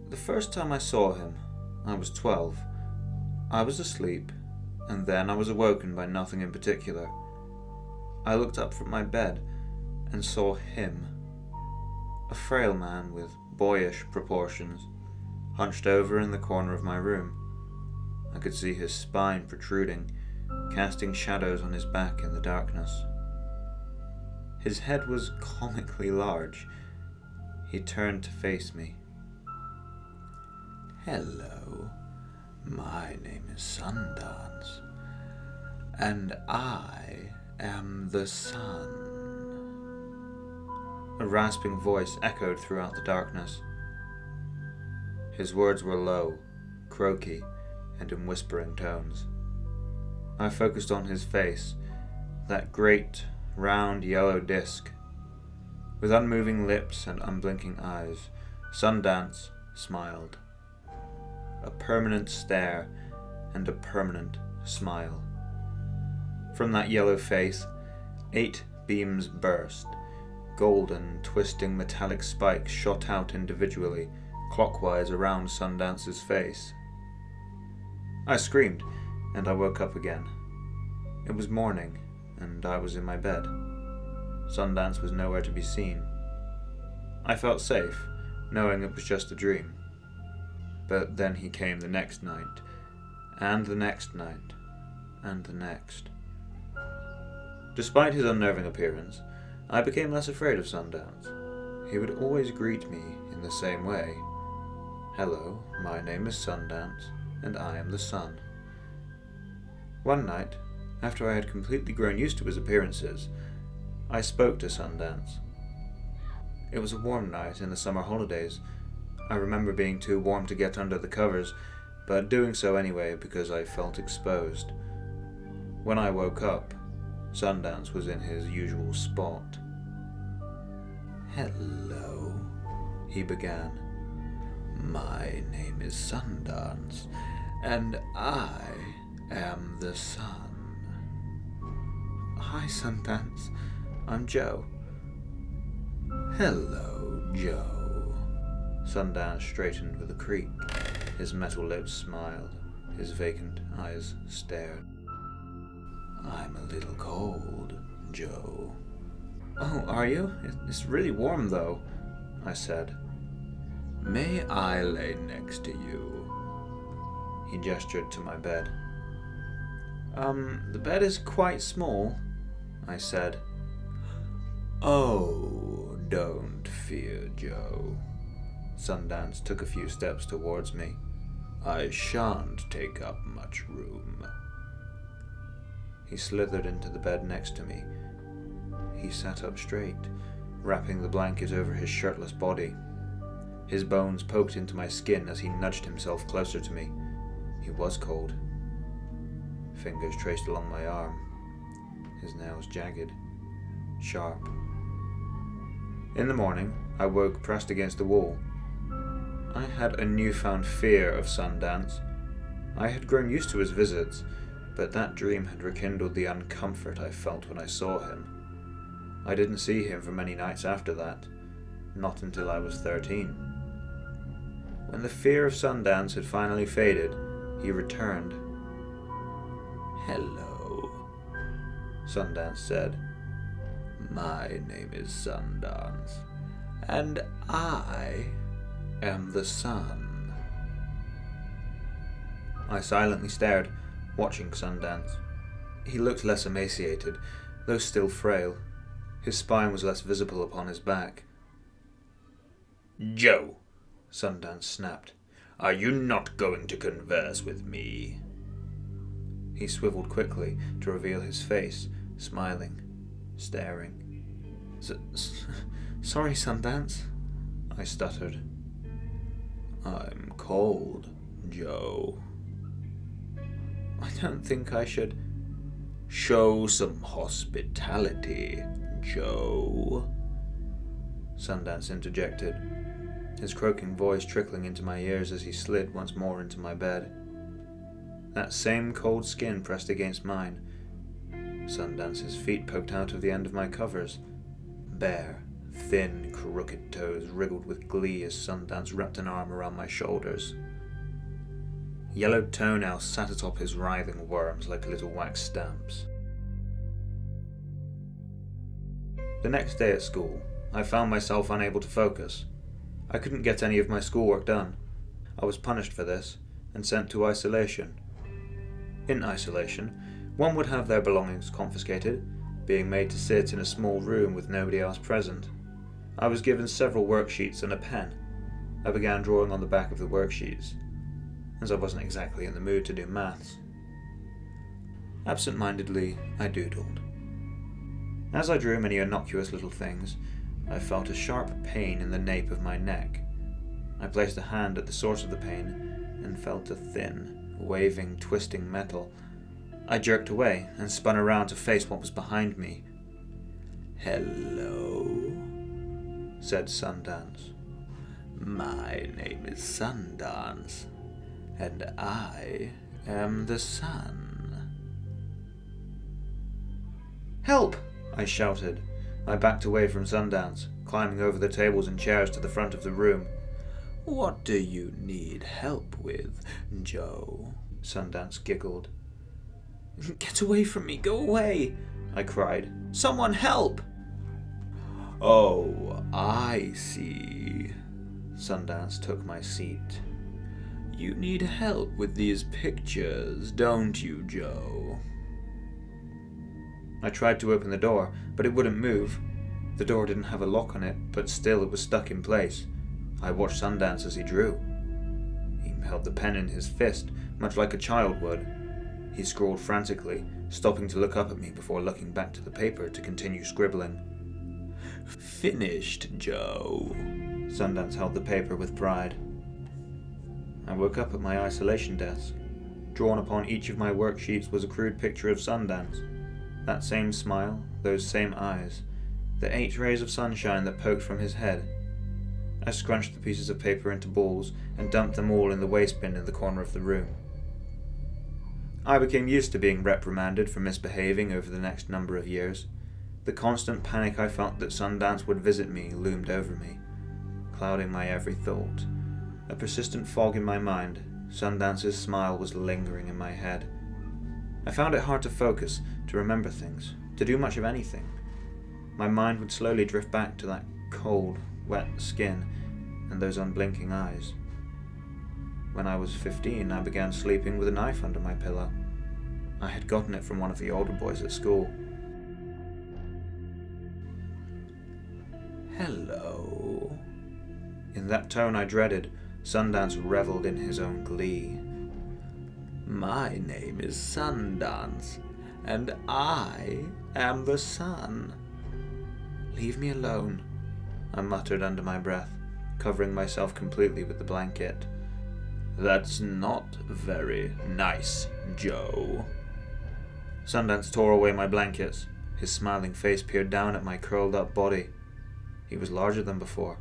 The first time I saw him, I was 12. I was asleep, and then I was awoken by nothing in particular. I looked up from my bed and saw him, a frail man with boyish proportions, hunched over in the corner of my room. I could see his spine protruding, casting shadows on his back in the darkness. His head was comically large. He turned to face me. "Hello, my name is Sundance, and I am the sun." A rasping voice echoed throughout the darkness. His words were low, croaky, and in whispering tones. I focused on his face, that great, round yellow disc. With unmoving lips and unblinking eyes, Sundance smiled. A permanent stare and a permanent smile. From that yellow face, 8 beams burst. Golden, twisting metallic spikes shot out individually, clockwise around Sundance's face. I screamed, and I woke up again. It was morning, and I was in my bed. Sundance was nowhere to be seen. I felt safe, knowing it was just a dream. But then he came the next night, and the next night, and the next. Despite his unnerving appearance, I became less afraid of Sundance. He would always greet me in the same way. "Hello, my name is Sundance, and I am the sun." One night, after I had completely grown used to his appearances, I spoke to Sundance. It was a warm night in the summer holidays. I remember being too warm to get under the covers, but doing so anyway because I felt exposed. When I woke up, Sundance was in his usual spot. "Hello," he began. "My name is Sundance, and I am the sun." "Hi, Sundance. I'm Joe." "Hello, Joe." Sundance straightened with a creak. His metal lips smiled. His vacant eyes stared. "I'm a little cold, Joe." "Oh, are you? It's really warm, though," I said. "May I lay next to you?" He gestured to my bed. The bed is quite small," I said. "Oh, don't fear, Joe." Sundance took a few steps towards me. "I shan't take up much room." He slithered into the bed next to me. He sat up straight, wrapping the blanket over his shirtless body. His bones poked into my skin as he nudged himself closer to me. He was cold. Fingers traced along my arm. His nails jagged, sharp. In the morning, I woke pressed against the wall. I had a newfound fear of Sundance. I had grown used to his visits, but that dream had rekindled the uncomfort I felt when I saw him. I didn't see him for many nights after that, not until I was 13. When the fear of Sundance had finally faded, he returned. "Hello," Sundance said. "My name is Sundance, and I am the sun." I silently stared, watching Sundance. He looked less emaciated, though still frail. His spine was less visible upon his back. "Joe," Sundance snapped. "are you not going to converse with me?" He swiveled quickly to reveal his face, smiling, staring. Sorry, Sundance," I stuttered. "I'm cold, Joe." "I don't think I should." "Show some hospitality, Joe," Sundance interjected, his croaking voice trickling into my ears as he slid once more into my bed. That same cold skin pressed against mine. Sundance's feet poked out of the end of my covers, bare, thin. thin, crooked toes wriggled with glee as Sundance wrapped an arm around my shoulders. Yellowed toenails sat atop his writhing worms like little wax stamps. The next day at school, I found myself unable to focus. I couldn't get any of my schoolwork done. I was punished for this and sent to isolation. In isolation, one would have their belongings confiscated, being made to sit in a small room with nobody else present. I was given several worksheets and a pen. I began drawing on the back of the worksheets, as I wasn't exactly in the mood to do maths. Absent-mindedly, I doodled. As I drew many innocuous little things, I felt a sharp pain in the nape of my neck. I placed a hand at the source of the pain and felt a thin, waving, twisting metal. I jerked away and spun around to face what was behind me. "Hello," said Sundance. "My name is Sundance, and I am the sun." "Help!" I shouted. I backed away from Sundance, climbing over the tables and chairs to the front of the room. "What do you need help with, Joe?" Sundance giggled. "Get away from me! Go away!" I cried. "Someone help!" "Oh, I see." Sundance took my seat. "You need help with these pictures, don't you, Joe?" I tried to open the door, but it wouldn't move. The door didn't have a lock on it, but still it was stuck in place. I watched Sundance as he drew. He held the pen in his fist, much like a child would. He scrawled frantically, stopping to look up at me before looking back to the paper to continue scribbling. "Finished, Joe." Sundance held the paper with pride. I woke up at my isolation desk. Drawn upon each of my worksheets was a crude picture of Sundance. That same smile, those same eyes, the 8 rays of sunshine that poked from his head. I scrunched the pieces of paper into balls and dumped them all in the waste bin in the corner of the room. I became used to being reprimanded for misbehaving over the next number of years. The constant panic I felt that Sundance would visit me loomed over me, clouding my every thought. A persistent fog in my mind, Sundance's smile was lingering in my head. I found it hard to focus, to remember things, to do much of anything. My mind would slowly drift back to that cold, wet skin and those unblinking eyes. When I was 15, I began sleeping with a knife under my pillow. I had gotten it from one of the older boys at school. "Hello." In that tone I dreaded, Sundance reveled in his own glee. "My name is Sundance, and I am the sun." "Leave me alone," I muttered under my breath, covering myself completely with the blanket. "That's not very nice, Joe." Sundance tore away my blankets. His smiling face peered down at my curled-up body. He was larger than before.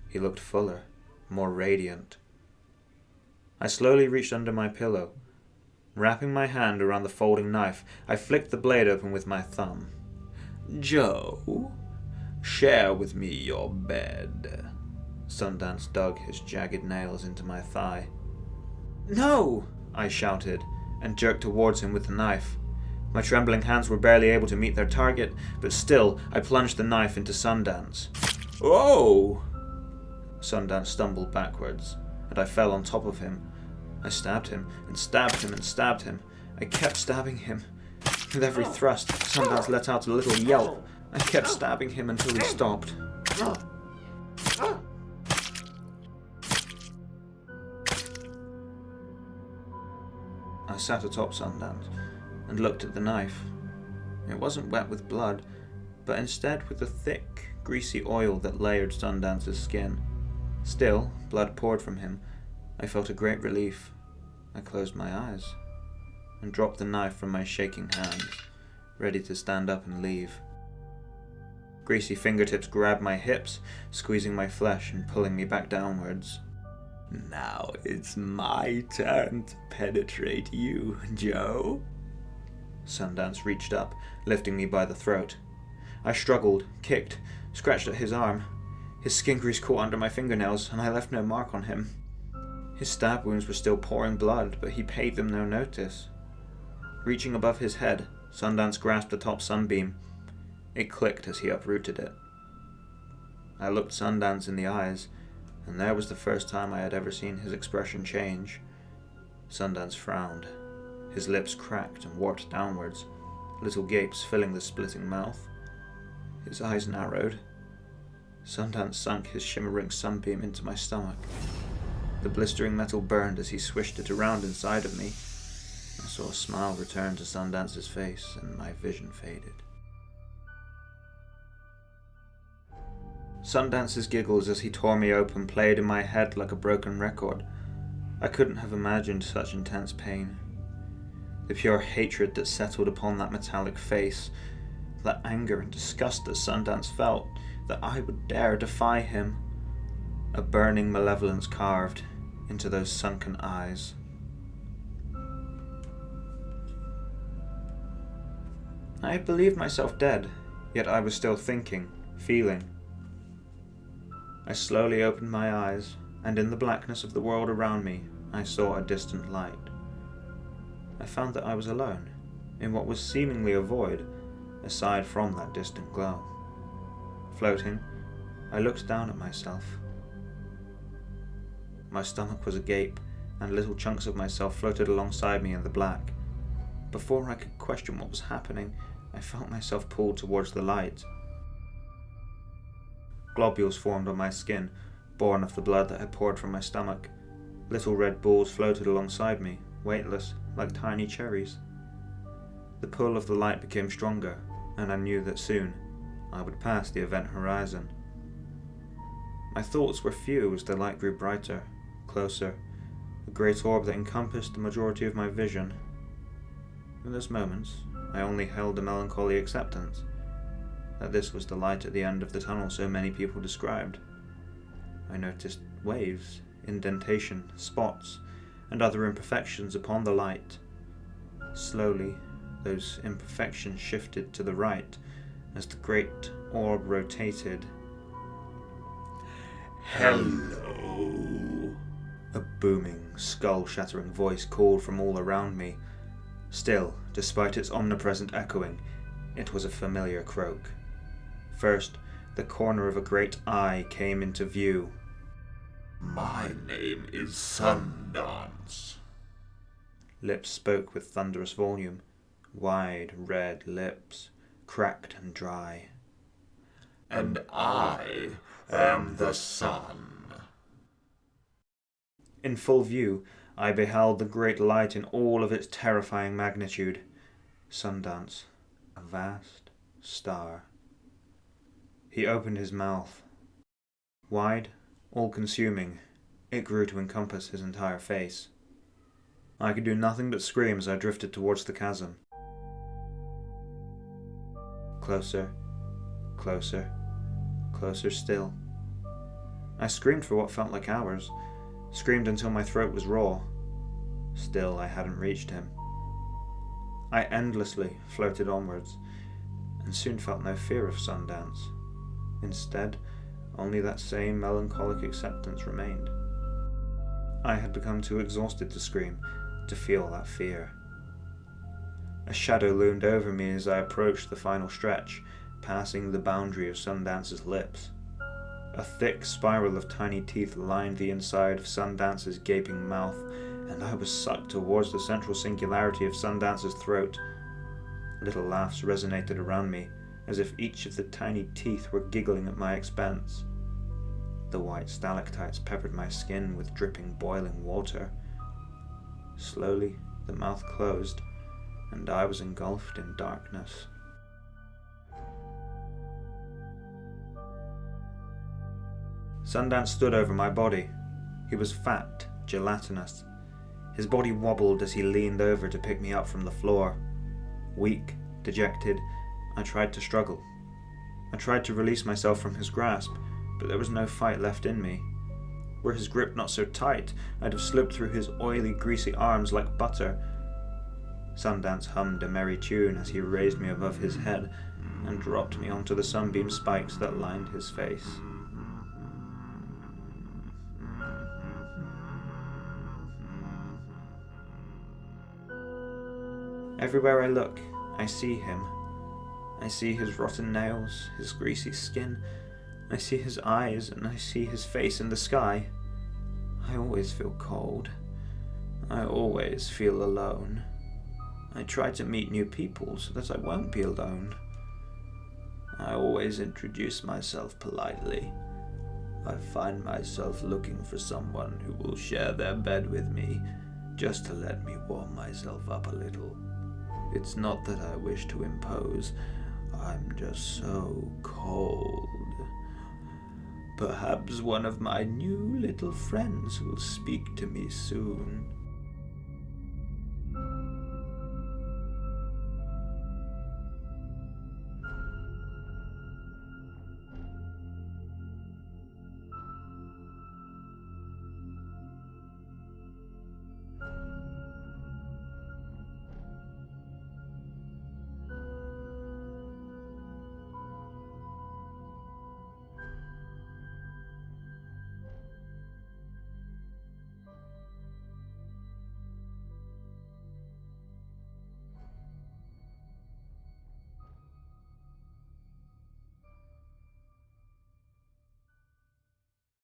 He looked fuller, more radiant. I slowly reached under my pillow. Wrapping my hand around the folding knife, I flicked the blade open with my thumb. "Joe, share with me your bed." Sundance dug his jagged nails into my thigh. "No!" I shouted, and jerked towards him with the knife. My trembling hands were barely able to meet their target, but still I plunged the knife into Sundance. "Oh!" Sundance stumbled backwards, and I fell on top of him. I stabbed him, and stabbed him, and stabbed him. I kept stabbing him. With every thrust, Sundance let out a little yelp. I kept stabbing him until he stopped. I sat atop Sundance and looked at the knife. It wasn't wet with blood, but instead with the thick, greasy oil that layered Sundance's skin. Still, blood poured from him. I felt a great relief. I closed my eyes and dropped the knife from my shaking hands, ready to stand up and leave. Greasy fingertips grabbed my hips, squeezing my flesh and pulling me back downwards. "Now it's my turn to penetrate you, Joe." Sundance reached up, lifting me by the throat. I struggled, kicked, scratched at his arm. His skin grease caught under my fingernails, and I left no mark on him. His stab wounds were still pouring blood, but he paid them no notice. Reaching above his head, Sundance grasped the top sunbeam. It clicked as he uprooted it. I looked Sundance in the eyes, and there was the first time I had ever seen his expression change. Sundance frowned. His lips cracked and warped downwards, little gapes filling the splitting mouth. His eyes narrowed. Sundance sunk his shimmering sunbeam into my stomach. The blistering metal burned as he swished it around inside of me. I saw a smile return to Sundance's face, and my vision faded. Sundance's giggles as he tore me open played in my head like a broken record. I couldn't have imagined such intense pain. The pure hatred that settled upon that metallic face, the anger and disgust that Sundance felt, that I would dare defy him. A burning malevolence carved into those sunken eyes. I had believed myself dead, yet I was still thinking, feeling. I slowly opened my eyes, and in the blackness of the world around me, I saw a distant light. I found that I was alone, in what was seemingly a void, aside from that distant glow. Floating, I looked down at myself. My stomach was agape, and little chunks of myself floated alongside me in the black. Before I could question what was happening, I felt myself pulled towards the light. Globules formed on my skin, born of the blood that had poured from my stomach. Little red balls floated alongside me, weightless, like tiny cherries. The pull of the light became stronger, and I knew that soon I would pass the event horizon. My thoughts were few as the light grew brighter, closer, a great orb that encompassed the majority of my vision. In those moments, I only held a melancholy acceptance that this was the light at the end of the tunnel so many people described. I noticed waves, indentation, spots, and other imperfections upon the light. Slowly, those imperfections shifted to the right as the great orb rotated. Hello. A booming, skull-shattering voice called from all around me. Still, despite its omnipresent echoing, it was a familiar croak. First, the corner of a great eye came into view. My name is Sundance. Lips spoke with thunderous volume, wide red lips, cracked and dry. And I am the sun. In full view, I beheld the great light in all of its terrifying magnitude. Sundance, a vast star. He opened his mouth. Wide, all-consuming, it grew to encompass his entire face. I could do nothing but scream as I drifted towards the chasm. Closer, closer, closer still. I screamed for what felt like hours, screamed until my throat was raw. Still, I hadn't reached him. I endlessly floated onwards, and soon felt no fear of Sundance. Instead, only that same melancholic acceptance remained. I had become too exhausted to scream, to feel that fear. A shadow loomed over me as I approached the final stretch, passing the boundary of Sundance's lips. A thick spiral of tiny teeth lined the inside of Sundance's gaping mouth, and I was sucked towards the central singularity of Sundance's throat. Little laughs resonated around me, as if each of the tiny teeth were giggling at my expense. The white stalactites peppered my skin with dripping boiling water. Slowly, the mouth closed, and I was engulfed in darkness. Sundance stood over my body. He was fat, gelatinous. His body wobbled as he leaned over to pick me up from the floor. Weak, dejected, I tried to struggle. I tried to release myself from his grasp, but there was no fight left in me. Were his grip not so tight, I'd have slipped through his oily, greasy arms like butter. Sundance hummed a merry tune as he raised me above his head, and dropped me onto the sunbeam spikes that lined his face. Everywhere I look, I see him. I see his rotten nails, his greasy skin. I see his eyes, and I see his face in the sky. I always feel cold. I always feel alone. I try to meet new people so that I won't be alone. I always introduce myself politely. I find myself looking for someone who will share their bed with me, just to let me warm myself up a little. It's not that I wish to impose, I'm just so cold. Perhaps one of my new little friends will speak to me soon.